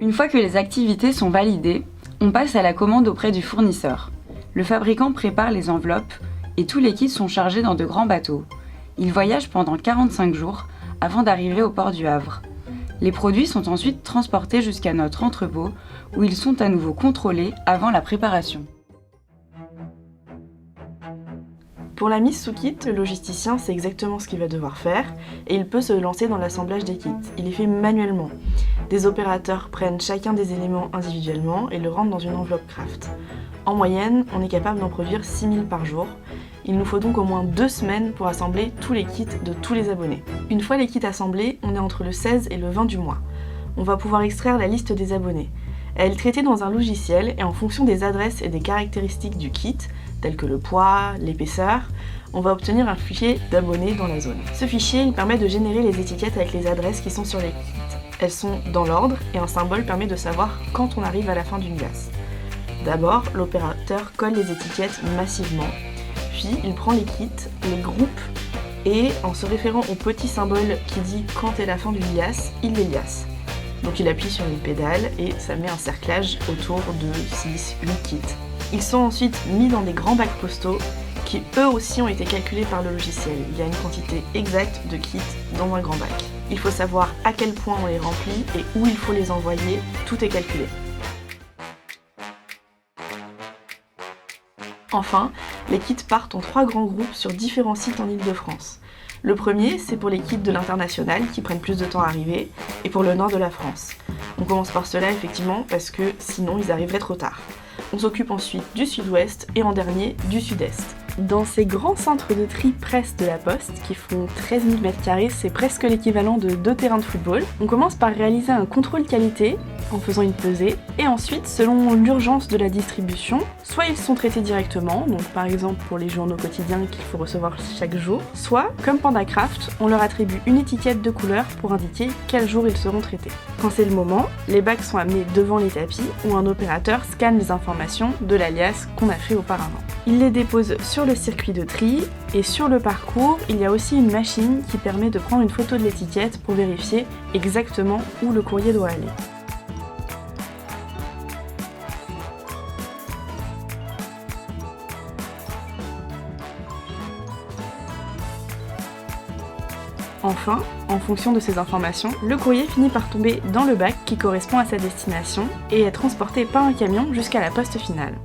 Une fois que les activités sont validées, on passe à la commande auprès du fournisseur. Le fabricant prépare les enveloppes et tous les kits sont chargés dans de grands bateaux. Ils voyagent pendant 45 jours avant d'arriver au port du Havre. Les produits sont ensuite transportés jusqu'à notre entrepôt où ils sont à nouveau contrôlés avant la préparation. Pour la mise sous kit, le logisticien sait exactement ce qu'il va devoir faire et il peut se lancer dans l'assemblage des kits. Il est fait manuellement. Des opérateurs prennent chacun des éléments individuellement et le rendent dans une enveloppe craft. En moyenne, on est capable d'en produire 6000 par jour. Il nous faut donc au moins 2 semaines pour assembler tous les kits de tous les abonnés. Une fois les kits assemblés, on est entre le 16 et le 20 du mois. On va pouvoir extraire la liste des abonnés. Elle est traitée dans un logiciel et en fonction des adresses et des caractéristiques du kit, tels que le poids, l'épaisseur, on va obtenir un fichier d'abonnés dans la zone. Ce fichier, il permet de générer les étiquettes avec les adresses qui sont sur les kits. Elles sont dans l'ordre et un symbole permet de savoir quand on arrive à la fin d'une glace. D'abord, l'opérateur colle les étiquettes massivement, puis il prend les kits, les groupe et en se référant au petit symbole qui dit quand est la fin d'une liasse, il les liasse. Donc il appuie sur une pédale et ça met un cerclage autour de 6-8 kits. Ils sont ensuite mis dans des grands bacs postaux qui eux aussi ont été calculés par le logiciel. Il y a une quantité exacte de kits dans un grand bac. Il faut savoir à quel point on les remplit et où il faut les envoyer, tout est calculé. Enfin, les kits partent en 3 grands groupes sur différents sites en Île-de-France. Le premier, c'est pour les kits de l'international qui prennent plus de temps à arriver, et pour le nord de la France. On commence par cela effectivement parce que sinon ils arriveraient trop tard. On s'occupe ensuite du sud-ouest et en dernier du sud-est. Dans ces grands centres de tri presse de la Poste, qui font 13 000 m², c'est presque l'équivalent de 2 terrains de football, on commence par réaliser un contrôle qualité en faisant une pesée, et ensuite, selon l'urgence de la distribution, soit ils sont traités directement, donc par exemple pour les journaux quotidiens qu'il faut recevoir chaque jour, soit, comme PandaCraft, on leur attribue une étiquette de couleur pour indiquer quel jour ils seront traités. Quand c'est le moment, les bacs sont amenés devant les tapis, où un opérateur scanne les informations de l'alias qu'on a fait auparavant. Il les dépose sur le circuit de tri, et sur le parcours, il y a aussi une machine qui permet de prendre une photo de l'étiquette pour vérifier exactement où le courrier doit aller. Enfin, en fonction de ces informations, le courrier finit par tomber dans le bac qui correspond à sa destination et est transporté par un camion jusqu'à la poste finale.